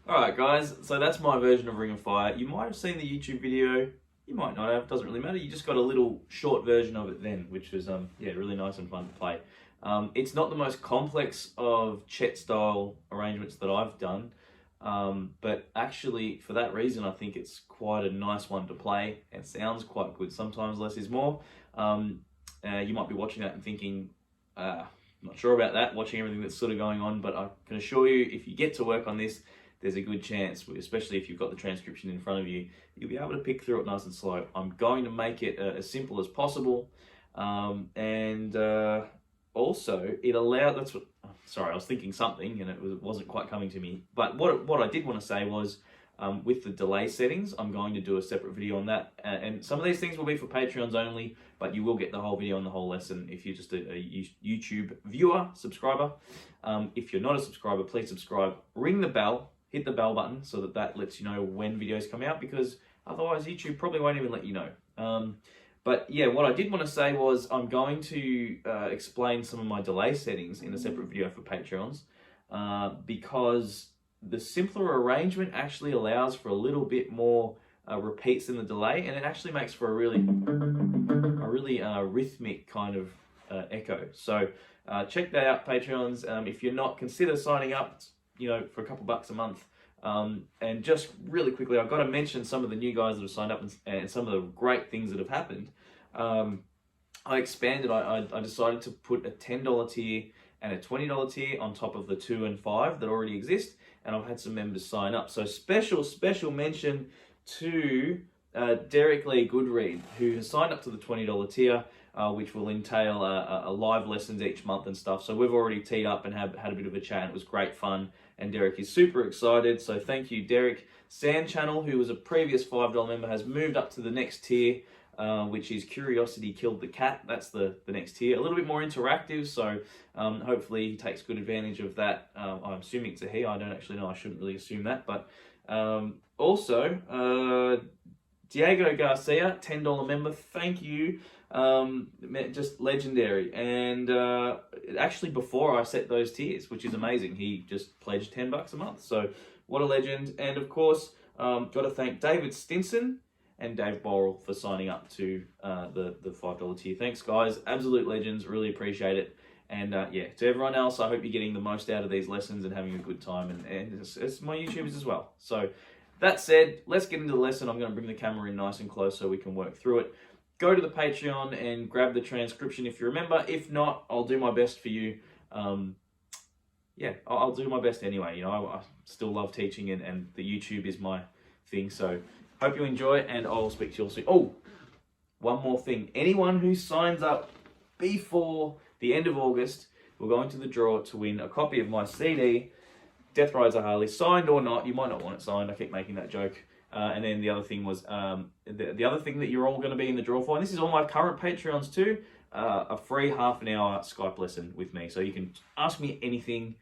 Alright guys, so that's my version of Ring of Fire. You might have seen the YouTube video, you might not have, doesn't really matter. You just got a little short version of it then, which was yeah, really nice and fun to play. It's not the most complex of Chet style arrangements that I've done, but actually for that reason I think it's quite a nice one to play. It sounds quite good. Sometimes less is more. You might be watching that and thinking, I'm not sure about that, watching everything that's sort of going on, but I can assure you if you get to work on this, there's a good chance, especially if you've got the transcription in front of you, you'll be able to pick through it nice and slow. I'm going to make it as simple as possible, and also it allows, that's what, sorry, I was thinking something and it wasn't quite coming to me, but what I did want to say was, with the delay settings, I'm going to do a separate video on that, and some of these things will be for Patreons only, but you will get the whole video and the whole lesson if you're just a YouTube viewer, subscriber. If you're not a subscriber, please subscribe, ring the bell, hit the bell button so that lets you know when videos come out, because otherwise YouTube probably won't even let you know. But yeah, what I did want to say was I'm going to explain some of my delay settings in a separate video for Patreons, because the simpler arrangement actually allows for a little bit more repeats in the delay, and it actually makes for a really rhythmic kind of echo. So check that out, Patreons. If you're not, consider signing up, you know, for a couple bucks a month. And just really quickly, I've got to mention some of the new guys that have signed up and some of the great things that have happened. I expanded, I decided to put a $10 tier and a $20 tier on top of the 2 and 5 that already exist, and I've had some members sign up. So special mention to Derek Lee Goodread, who has signed up to the $20 tier, which will entail a live lessons each month and stuff. So we've already teed up and had a bit of a chat. It was great fun, and Derek is super excited. So thank you, Derek. Sand Channel, who was a previous $5 member, has moved up to the next tier, which is Curiosity Killed the Cat. That's the next tier. A little bit more interactive, so hopefully he takes good advantage of that. I'm assuming it's a he. I don't actually know. I shouldn't really assume that. But also, Diego Garcia, $10 member. Thank you. Just legendary. And actually before I set those tiers, which is amazing, he just pledged $10 a month. So what a legend. And of course, got to thank David Stinson and Dave Borrell for signing up to the $5 tier. Thanks, guys. Absolute legends. Really appreciate it. And yeah, to everyone else, I hope you're getting the most out of these lessons and having a good time. And it's my YouTubers as well. So that said, let's get into the lesson. I'm going to bring the camera in nice and close so we can work through it. Go to the Patreon and grab the transcription if you remember. If not, I'll do my best for you. Yeah, I'll do my best anyway. You know, I still love teaching, and the YouTube is my thing. So hope you enjoy, and I'll speak to you all soon. Oh, one more thing. Anyone who signs up before the end of August, we're going to the draw to win a copy of my CD, Death Rides a Harley, signed or not. You might not want it signed. I keep making that joke. And then the other thing was, the other thing that you're all going to be in the draw for, and this is all my current Patreons too, a free half-an-hour Skype lesson with me. So you can ask me anything,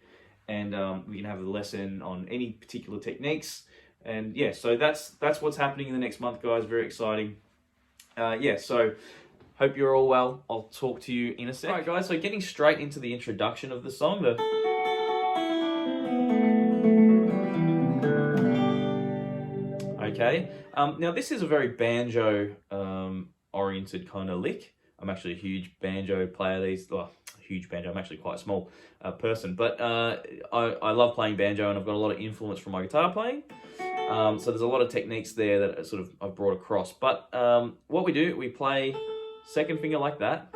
and we can have a lesson on any particular techniques. And yeah, so that's what's happening in the next month, guys. Very exciting. Yeah, so hope you're all well. I'll talk to you in a sec. All right, guys, so getting straight into the introduction of the song. Okay, now this is a very banjo oriented kind of lick. I'm actually a huge banjo player. Huge banjo, I'm actually quite a small person, but I love playing banjo, and I've got a lot of influence from my guitar playing. So there's a lot of techniques there that sort of I've brought across. But what we do, we play second finger like that,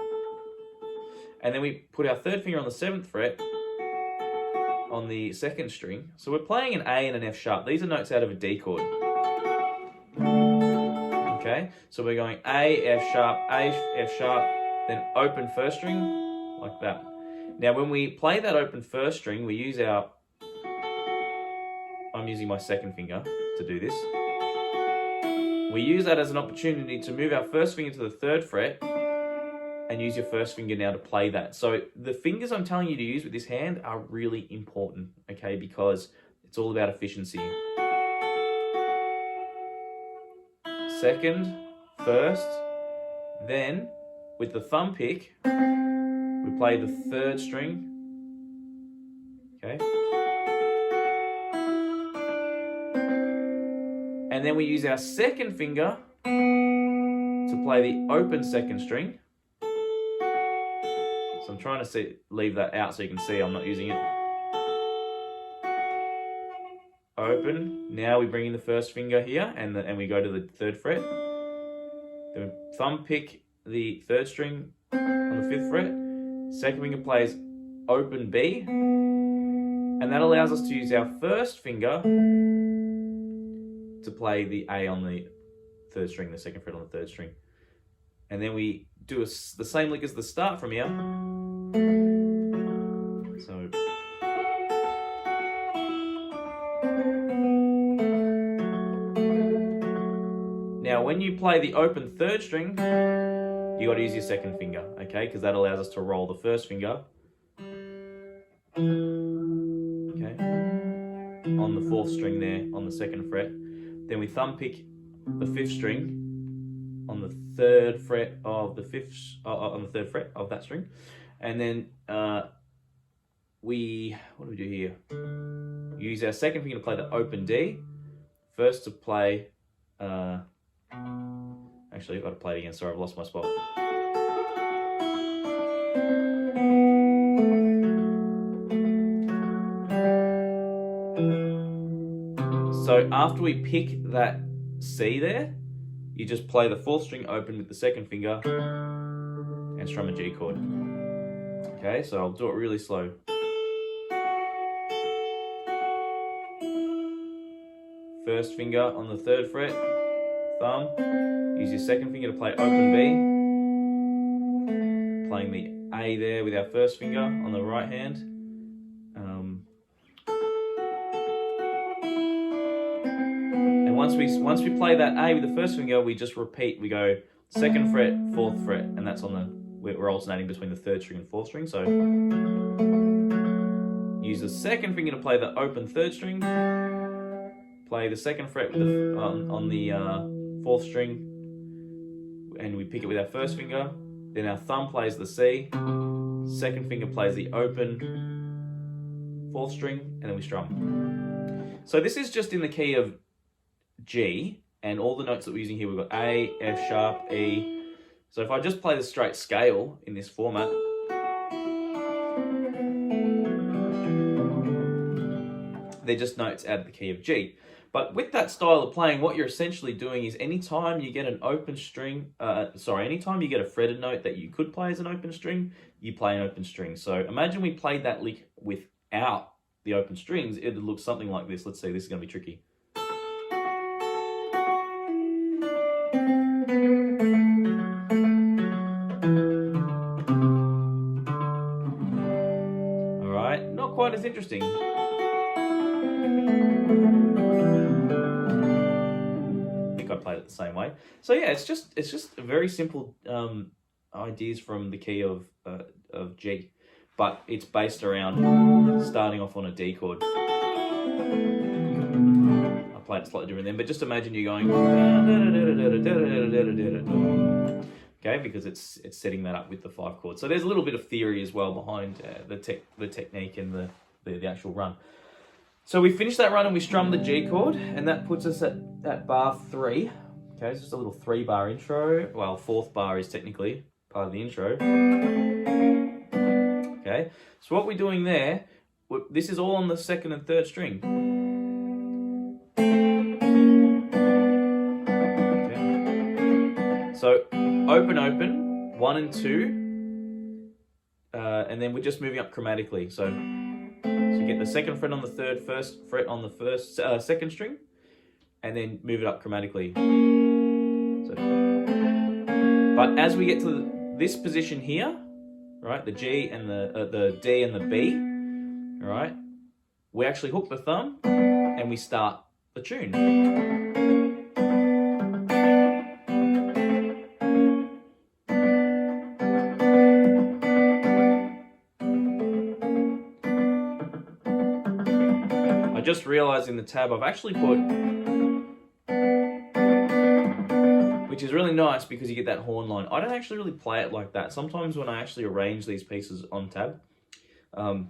and then we put our third finger on the 7th fret on the 2nd string. So we're playing an A and an F sharp. These are notes out of a D chord. Okay, so we're going A, F sharp, A, F sharp, then open 1st string, like that. Now when we play that open 1st string, we use our, I'm using my 2nd finger to do this. We use that as an opportunity to move our 1st finger to the 3rd fret and use your 1st finger now to play that. So the fingers I'm telling you to use with this hand are really important, okay, because it's all about efficiency. 2nd, 1st, then with the thumb pick, we play the 3rd string, okay? And then we use our 2nd finger to play the open 2nd string. So I'm trying to leave that out so you can see I'm not using it. Open. Now we bring in the 1st finger here and we go to the 3rd fret. Then we thumb pick the 3rd string on the 5th fret. 2nd finger plays open B. And that allows us to use our 1st finger to play the A on the 3rd string, the 2nd fret on the 3rd string. And then we do the same lick as the start from here. So now when you play the open 3rd string, you got to use your 2nd finger, okay? Because that allows us to roll the 1st finger, okay, on the 4th string there on the 2nd fret. Then we thumb pick the 5th string on the 3rd fret of the 5th on the 3rd fret of that string, and then what do we do here? Use our 2nd finger to play the open D. First to play. Actually, I've got to play it again. Sorry, I've lost my spot. So after we pick that C there, you just play the 4th string open with the 2nd finger and strum a G chord. Okay, so I'll do it really slow. First finger on the 3rd fret, thumb. Use your 2nd finger to play open B. Playing the A there with our 1st finger on the right hand. And once we play that A with the 1st finger, we just repeat. We go 2nd fret, 4th fret, and that's on the, we're alternating between the 3rd string and 4th string. So use the 2nd finger to play the open 3rd string. Play the 2nd fret with the, on the 4th string, and we pick it with our 1st finger. Then our thumb plays the C, 2nd finger plays the open 4th string, and then we strum. So this is just in the key of G, and all the notes that we're using here, we've got A, F sharp, E. So if I just play the straight scale in this format, they're just notes out of the key of G. But with that style of playing, what you're essentially doing is anytime you get an open string, anytime you get a fretted note that you could play as an open string, you play an open string. So imagine we played that lick without the open strings, it would look something like this. Let's see, this is going to be tricky. All right, not quite as interesting. I played it the same way. So yeah, it's just very simple ideas from the key of G, but it's based around starting off on a D chord. I played it slightly different then, but just imagine you going, okay, because it's setting that up with the 5 chords. So there's a little bit of theory as well behind the technique and the actual run. So we finish that run and we strum the G chord, and that puts us at bar 3. Okay, it's just a little 3-bar intro. Well, 4th bar is technically part of the intro. Okay, so what we're doing there, this is all on the 2nd and 3rd string. So open, open, 1 and 2, and then we're just moving up chromatically. So you get the second fret on the third, first fret on the second string, and then move it up chromatically. So, but as we get to this position here, right, the G and the D and the B, right, we actually hook the thumb and we start the tune. I just realized in the tab I've actually put, which is really nice because you get that horn line. I don't actually really play it like that. Sometimes when I actually arrange these pieces on tab, I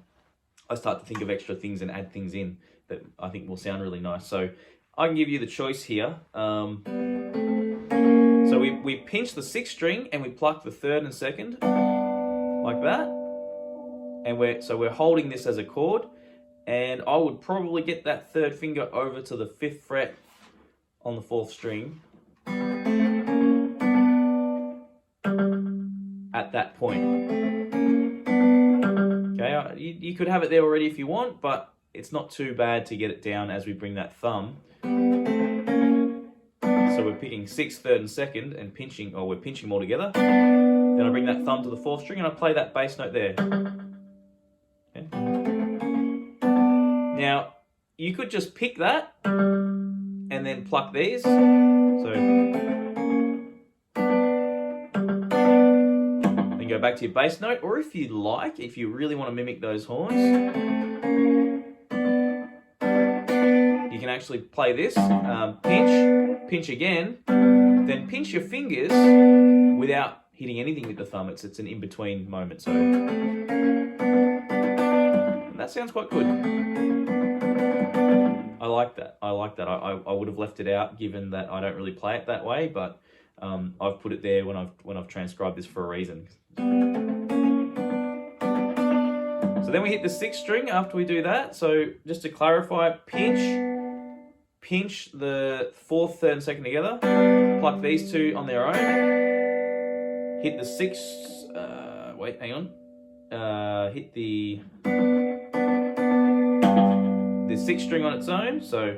start to think of extra things and add things in that I think will sound really nice. So I can give you the choice here. So we pinch the 6th string and we pluck the 3rd and 2nd like that. And we're holding this as a chord. And I would probably get that 3rd finger over to the 5th fret on the 4th string at that point. Okay, you could have it there already if you want, but it's not too bad to get it down as we bring that thumb. So we're picking 6th, 3rd, and 2nd, and pinching, or we're pinching them all together. Then I bring that thumb to the 4th string and I play that bass note there. Okay. Now, you could just pick that and then pluck these. So then go back to your bass note, or if you like, if you really want to mimic those horns, you can actually play this, pinch again, then pinch your fingers without hitting anything with the thumb. It's an in-between moment. So and that sounds quite good. I like that. I would have left it out given that I don't really play it that way, but I've put it there when I've transcribed this for a reason. So then we hit the 6th string after we do that. So just to clarify, pinch the 4th, 3rd, and 2nd together, pluck these two on their own, hit the 6th, hit the 6th string on its own, so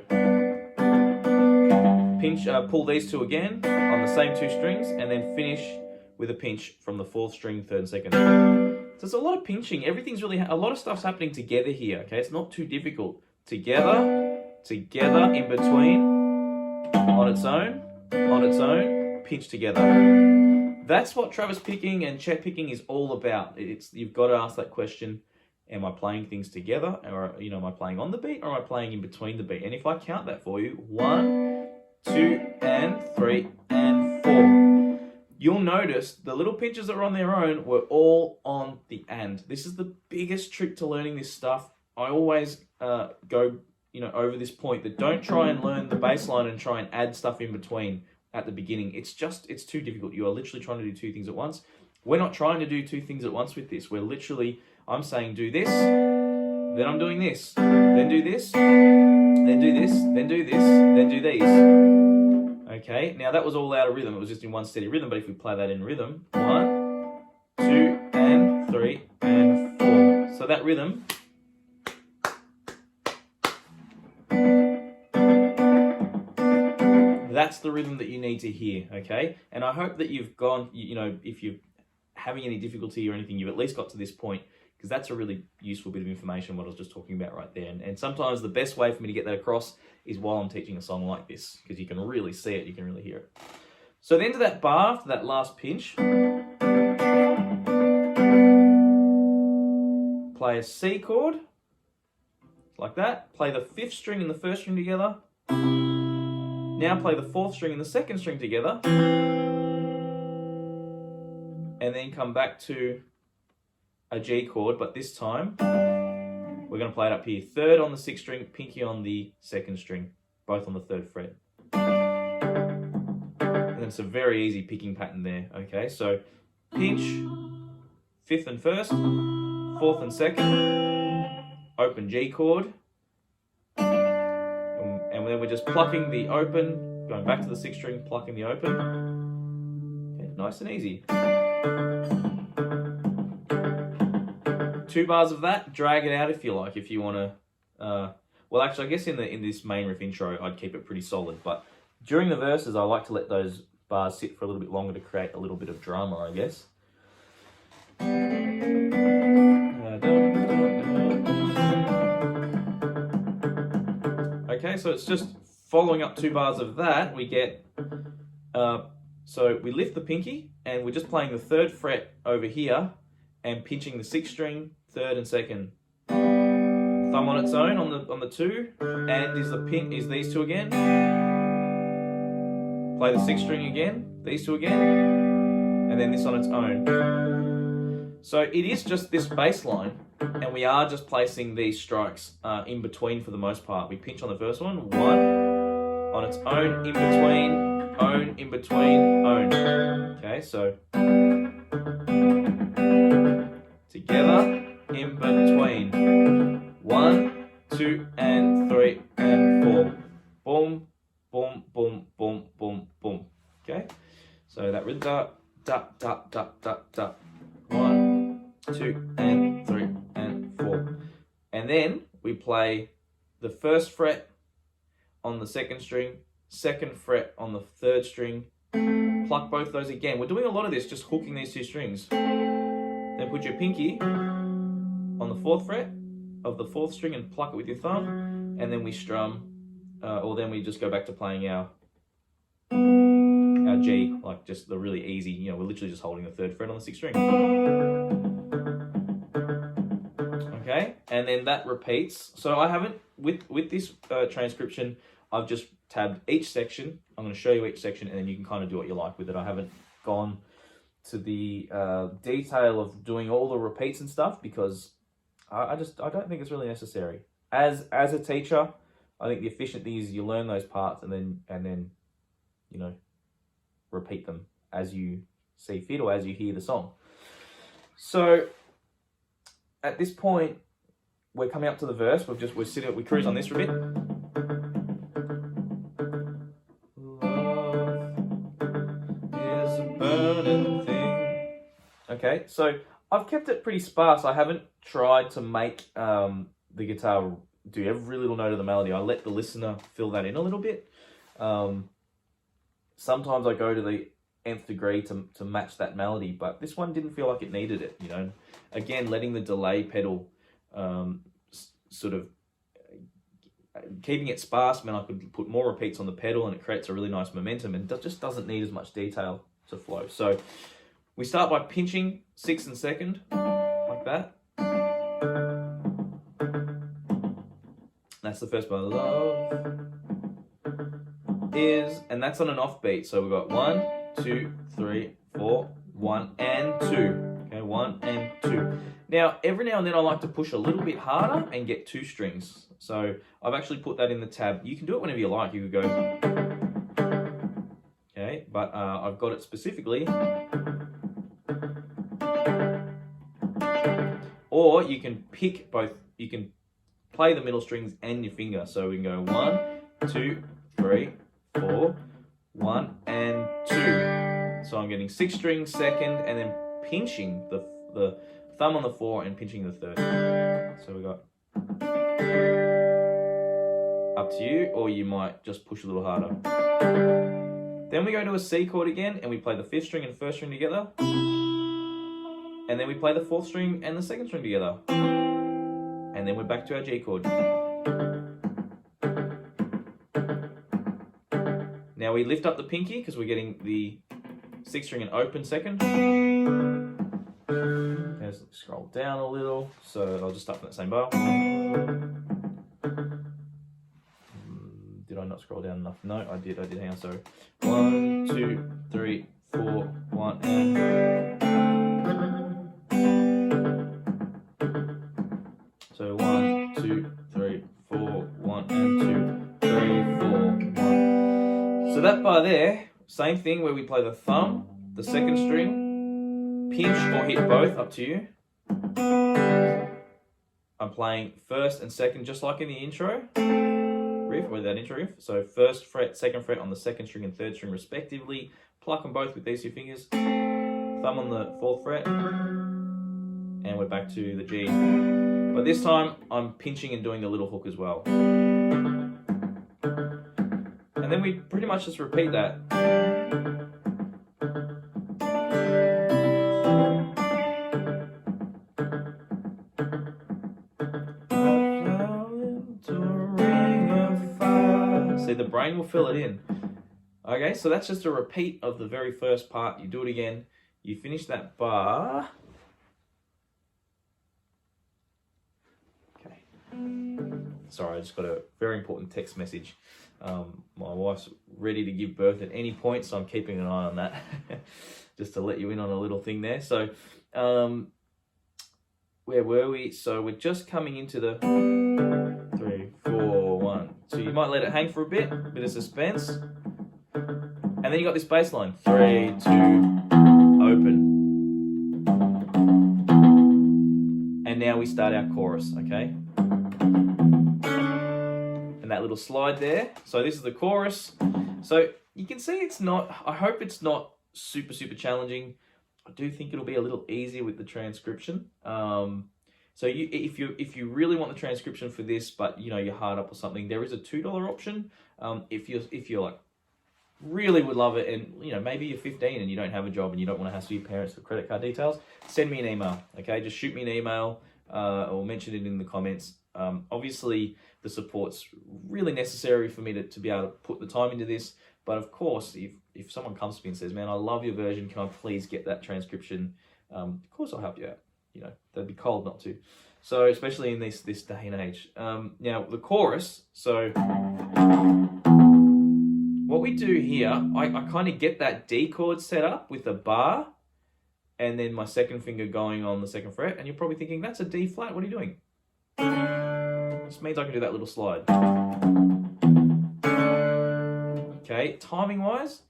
pinch, pull these two again on the same 2 strings, and then finish with a pinch from the 4th string, 3rd and 2nd. So there's a lot of pinching. Everything's really, a lot of stuff's happening together here, okay? It's not too difficult. Together, in between, on its own, pinch together. That's what Travis picking and Chet picking is all about. You've got to ask that question, am I playing things together? Or, am I playing on the beat, or am I playing in between the beat? And if I count that for you, 1, 2, and 3, and 4. You'll notice the little pinches that are on their own were all on the and. This is the biggest trick to learning this stuff. I always go over this point, that don't try and learn the bass line and try and add stuff in between at the beginning. It's too difficult. You are literally trying to do 2 things at once. We're not trying to do 2 things at once with this. We're literally, I'm saying do this, then I'm doing this, then do this, then do this, then do this, then do these. Okay, now that was all out of rhythm. It was just in one steady rhythm, but if we play that in rhythm, 1, 2, and 3, and 4. So that rhythm, that's the rhythm that you need to hear, okay? And I hope that you've gone, if you're having any difficulty or anything, you've at least got to this point, because that's a really useful bit of information, what I was just talking about right there. And sometimes the best way for me to get that across is while I'm teaching a song like this, because you can really see it, you can really hear it. So then to that bar, after that last pinch, play a C chord, like that. Play the 5th string and the 1st string together. Now play the 4th string and the 2nd string together. And then come back to a G chord, but this time we're going to play it up here. 3rd on the 6th string, pinky on the 2nd string, both on the 3rd fret. And then it's a very easy picking pattern there, okay? So pinch, 5th and 1st, 4th and 2nd, open G chord, and then we're just plucking the open, going back to the 6th string, plucking the open, Nice and easy. 2 bars of that, drag it out if you like, if you want to, well actually I guess in this main riff intro I'd keep it pretty solid, but during the verses I like to let those bars sit for a little bit longer to create a little bit of drama, I guess. Okay, so it's just following up 2 bars of that, we get, so we lift the pinky and we're just playing the 3rd fret over here and pinching the 6th string, 3rd and 2nd. Thumb on its own on the 2, and is these 2 again. Play the 6th string again, these 2 again, and then this on its own. So it is just this bass line, and we are just placing these strikes in between for the most part. We pinch on the first one, 1, on its own, in between, own, in between, own. Okay, so together, in between. 1, 2, and 3, and 4. Boom, boom, boom, boom, boom, boom. Okay, so that rhythm, da, da, da, da, da, da. 1, 2, and 3, and 4. And then we play the 1st fret on the 2nd string, 2nd fret on the 3rd string, pluck both those again. We're doing a lot of this, just hooking these 2 strings. Then put your pinky on the 4th fret of the 4th string and pluck it with your thumb, and then we strum, or then we just go back to playing our G, like just the really easy, we're literally just holding the 3rd fret on the 6th string. Okay, and then that repeats. So I haven't, with this transcription, I've just tabbed each section. I'm going to show you each section, and then you can kind of do what you like with it. I haven't gone to the detail of doing all the repeats and stuff because I don't think it's really necessary. As a teacher, I think the efficient thing is you learn those parts and then repeat them as you see fit or as you hear the song. So at this point, we're coming up to the verse. We cruise on this for a bit. Love is a burning thing. Okay, so I've kept it pretty sparse. I haven't tried to make the guitar do every little note of the melody. I let the listener fill that in a little bit. Sometimes I go to the nth degree to match that melody, but this one didn't feel like it needed it. Again, letting the delay pedal sort of keeping it sparse meant I could put more repeats on the pedal, and it creates a really nice momentum, and just doesn't need as much detail to flow. So we start by pinching 6th and 2nd, like that. That's the first bar. Love is, and that's on an off beat. So we've got 1, 2, 3, 4, 1 and 2. Okay, 1 and 2. Now, every now and then I like to push a little bit harder and get 2 strings. So I've actually put that in the tab. You can do it whenever you like. You could go, okay, but I've got it specifically. Or you can pick both. You can play the middle strings and your finger. So we can go 1, 2, 3, 4, 1 and 2. So I'm getting 6 strings 2nd, and then pinching the thumb on the 4 and pinching the 3rd. So we got, up to you, or you might just push a little harder. Then we go to a C chord again, and we play the 5th string and 1st string together. And then we play the 4th string and the 2nd string together. And then we're back to our G chord. Now we lift up the pinky because we're getting the 6th string and open 2nd. Okay, let's scroll down a little. So I'll just start from that same bar. Did I not scroll down enough? No, I did. Hang on, sorry. 1, 2, 3, 4, 1 and... So 1, 2, 3, 4, 1 and 2, 3, 4, 1. So that bar there, same thing where we play the thumb, the 2nd string, pinch or hit both, up to you. I'm playing 1st and 2nd just like in the intro riff, or that intro riff. So 1st fret, 2nd fret on the 2nd string and 3rd string respectively. pluck them both with these two fingers, thumb on the 4th fret, and we're back to the G. But this time, I'm pinching and doing the little hook as well. And then we pretty much just repeat that. See, the brain will fill it in. Okay, so that's just a repeat of the very first part. You do it again. You finish that bar. Okay. Sorry, I just got a very important text message. My wife's ready to give birth at any point, so I'm keeping an eye on that. Just to let you in on a little thing there. So, where were we? So we're just coming into the 3, 4, 1. So you might let it hang for a bit of suspense. And then you got this bass line. 3, 2, open. And now we start our chorus, okay? And that little slide there. So this is the chorus. So you can see it's not, I hope it's not super challenging. I do think it'll be a little easier with the transcription. So if you really want the transcription for this, but you know you're hard up or something, there is a $2 option. If you're like really would love it, and you know maybe you're 15 and you don't have a job and you don't want to hassle your parents for credit card details, send me an email. Okay, just shoot me an email or mention it in the comments. Obviously, the support's really necessary for me to be able to put the time into this. But of course, if someone comes to me and says, "Man, I love your version. Can I please get that transcription?" Of course, I'll help you out. You know, they'd be cold not to. So, especially in this day and age. Now, the chorus. So, what we do here, I kind of get that D chord set up with a bar, and then my second finger going on the 2nd fret. And you're probably thinking, that's a D flat. What are you doing? This means I can do that little slide. Okay, timing wise,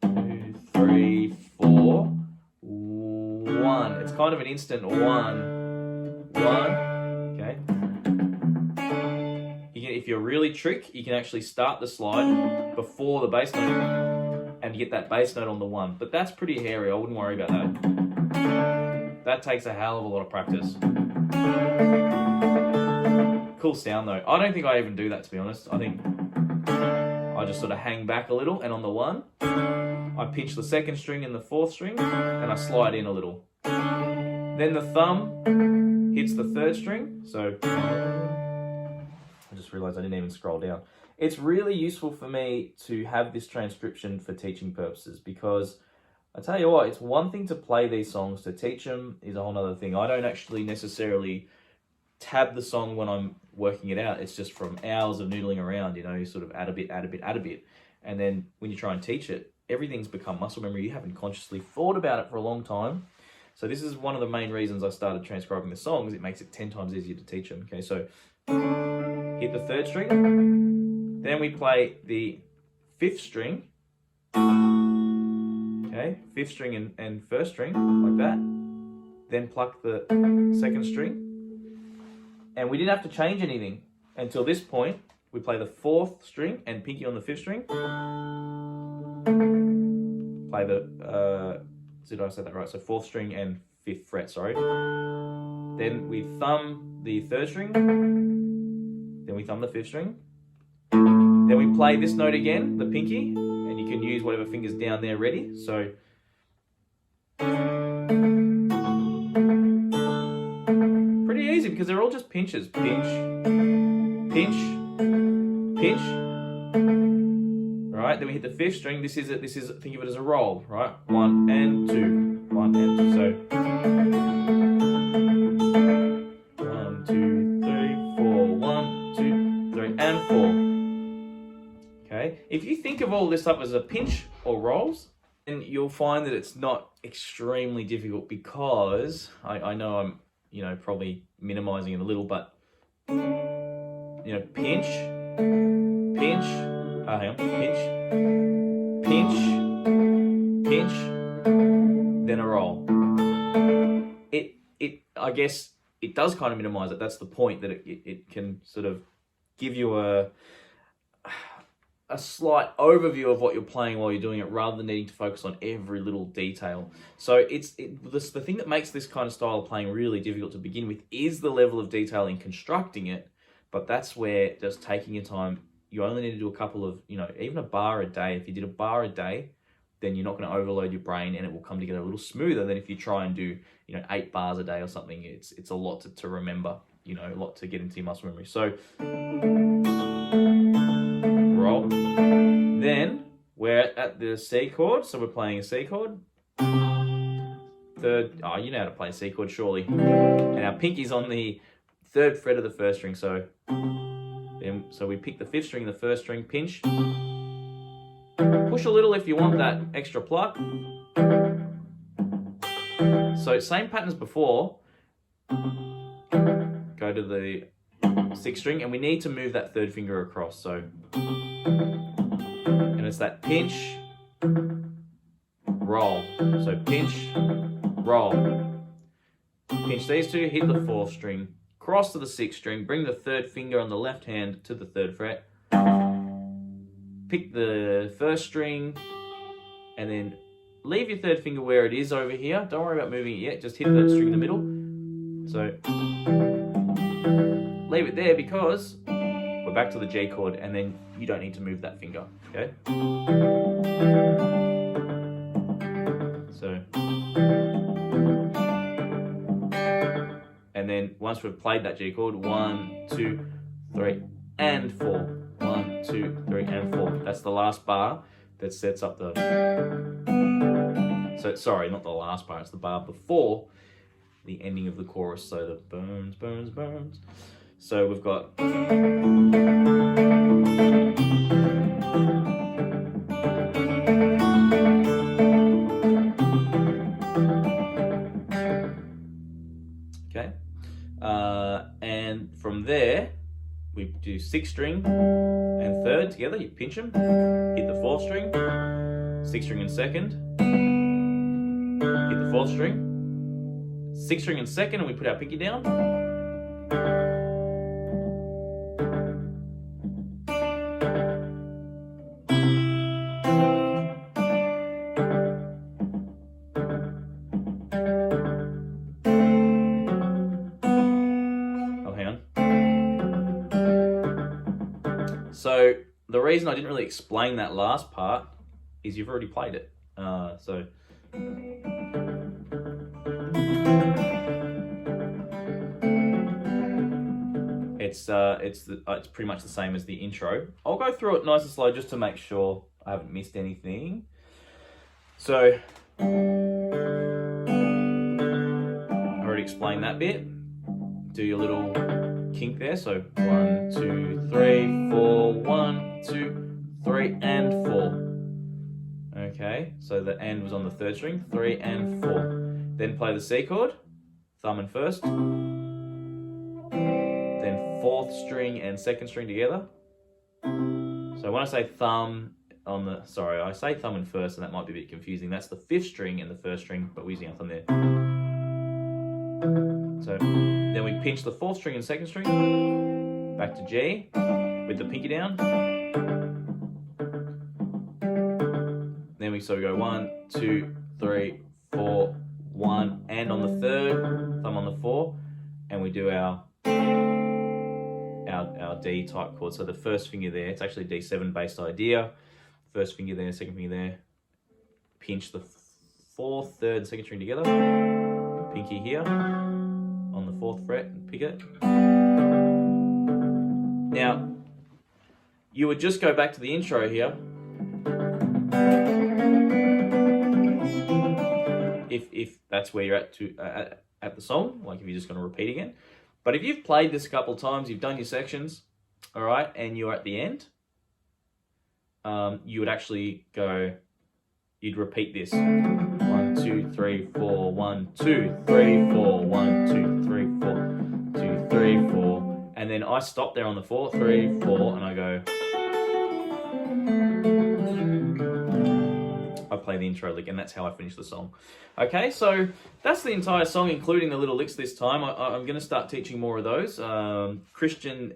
2, 3, 4, 1. It's kind of an instant 1, 1. Okay. If you're really trick, you can actually start the slide before the bass note and get that bass note on the 1. But that's pretty hairy. I wouldn't worry about that. That takes a hell of a lot of practice. Cool sound though. I don't think I even do that, to be honest. I think I just sort of hang back a little, and on the 1, I pinch the 2nd string and the 4th string, and I slide in a little. Then the thumb hits the 3rd string. So I just realized I didn't even scroll down. It's really useful for me to have this transcription for teaching purposes, because I tell you what, it's one thing to play these songs. To teach them is a whole other thing. I don't actually necessarily tab the song when I'm working it out. It's just from hours of noodling around, you know, you sort of add a bit. And then when you try and teach it, everything's become muscle memory. You haven't consciously thought about it for a long time. So this is one of the main reasons I started transcribing the songs. It makes it 10 times easier to teach them. Okay, so hit the 3rd string. Then we play the 5th string. Okay, 5th string and 1st string, like that. Then pluck the 2nd string. And we didn't have to change anything until this point. We play the 4th string and pinky on the 5th string. Play the, did I say that right? So 4th string and 5th fret, sorry. Then we thumb the 3rd string. Then we thumb the 5th string. Then we play this note again, the pinky, and you can use whatever finger's down there ready. So pretty easy, because they're all just pinches. Pinch, pinch, pinch. Right, then we hit the 5th string. This is think of it as a roll, right? 1 and 2, 1 and 2. So 1, 2, 3, 4, 1, 2, 3, and 4. Okay, if you think of all this up as a pinch or rolls, then you'll find that it's not extremely difficult, because I know I'm, you know, probably minimizing it a little, but you know, pinch, pinch, hang on, pinch, pinch, pinch, then a roll. I guess it does kind of minimize it. That's the point, that it can sort of give you a slight overview of what you're playing while you're doing it, rather than needing to focus on every little detail. So the thing that makes this kind of style of playing really difficult to begin with is the level of detail in constructing it. But that's where just taking your time, you only need to do a couple of, even a bar a day. If you did a bar a day, then you're not going to overload your brain, and it will come together a little smoother than if you try and do, 8 bars a day or something. It's a lot to remember, a lot to get into your muscle memory. So roll. Then we're at the C chord, so we're playing a C chord. Third, you know how to play a C chord, surely. And our pinky's on the 3rd fret of the 1st string, so we pick the 5th string and the 1st string, pinch. Push a little if you want that extra pluck. So same pattern as before. Go to the 6th string, and we need to move that 3rd finger across. So, and it's that pinch, roll. So pinch, roll. Pinch these two, hit the 4th string, cross to the 6th string, bring the 3rd finger on the left hand to the 3rd fret. Pick the 1st string, and then leave your 3rd finger where it is over here. Don't worry about moving it yet, just hit that string in the middle. So leave it there, because we're back to the G chord, and then you don't need to move that finger, okay? So, and then once we've played that G chord, 1, 2, 3, and 4. 1, 2, 3, and 4. That's the last bar that sets up the... So, sorry, not the last bar. It's the bar before the ending of the chorus. So the burns, burns, burns. So we've got... Okay. And from there, we do 6th string and 3rd together. You pinch them, hit the 4th string, 6th string and 2nd, hit the 4th string, 6th string and 2nd, and we put our pinky down. So the reason I didn't really explain that last part is you've already played it. It's pretty much the same as the intro. I'll go through it nice and slow just to make sure I haven't missed anything. So I already explained that bit. Do your little kink there. So 1, 2, 3, 4, 1, 2, 3, and 4. Okay, so the and was on the 3rd string, 3 and 4. Then play the C chord, thumb and 1st. Then 4th string and 2nd string together. So when I say thumb on the, sorry, I say thumb and 1st, and that might be a bit confusing. That's the 5th string and the 1st string, but we're using our thumb there. So then we pinch the 4th string and 2nd string, back to G, with the pinky down. Then we go 1, 2, 3, 4, 1, and on the 3rd, thumb on the 4, and we do our D type chord. So the 1st finger there, it's actually a D7 based idea. 1st finger there, 2nd finger there. Pinch the 4th, 3rd, and 2nd string together. Pinky here on the 4th fret and pick it. Now, you would just go back to the intro here. If that's where you're at at the song, like if you're just going to repeat again. But if you've played this a couple of times, you've done your sections, all right, and you're at the end, you would actually go, you'd repeat this. 1, 2, 3, 4, 1, 2, 3, 4, 1, 2, 3, 4, 2, 3, 4. And then I stop there on the 4, 3, 4, and I go. I play the intro lick, and that's how I finish the song. Okay, so that's the entire song, including the little licks this time. I'm going to start teaching more of those. Christian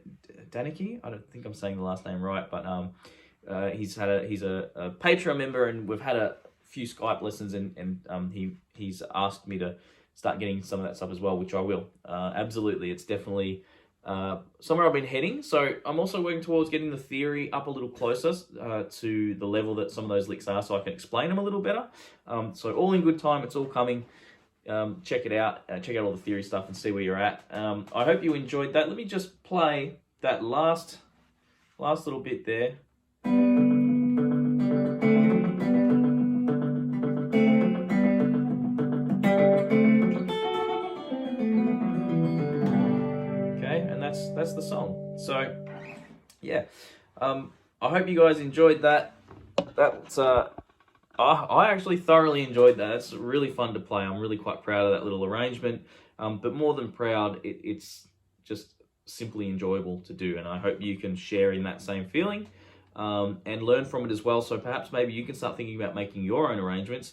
Danicki, I don't think I'm saying the last name right, but he's a Patreon member, and we've had a few Skype lessons, and he's asked me to start getting some of that stuff as well, which I will. Absolutely, it's definitely somewhere I've been heading. So I'm also working towards getting the theory up a little closer to the level that some of those licks are, so I can explain them a little better. So all in good time, it's all coming. Check it out. Check out all the theory stuff and see where you're at. I hope you enjoyed that. Let me just play that last little bit there. That's the song. So yeah, I hope you guys enjoyed that. That's I actually thoroughly enjoyed that. It's really fun to play. I'm really quite proud of that little arrangement. But more than proud, it's just simply enjoyable to do, and I hope you can share in that same feeling and learn from it as well. So perhaps maybe you can start thinking about making your own arrangements.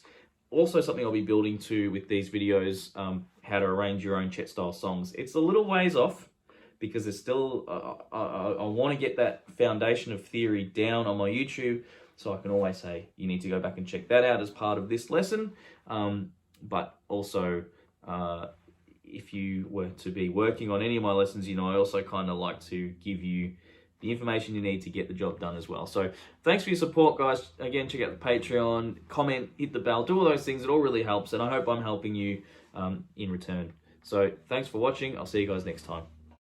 Also, something I'll be building to with these videos, how to arrange your own Chet style songs. It's a little ways off, because there's still, I want to get that foundation of theory down on my YouTube, so I can always say, you need to go back and check that out as part of this lesson. But also, if you were to be working on any of my lessons, I also kind of like to give you the information you need to get the job done as well. So thanks for your support, guys. Again, check out the Patreon, comment, hit the bell, do all those things. It all really helps, and I hope I'm helping you in return. So thanks for watching. I'll see you guys next time.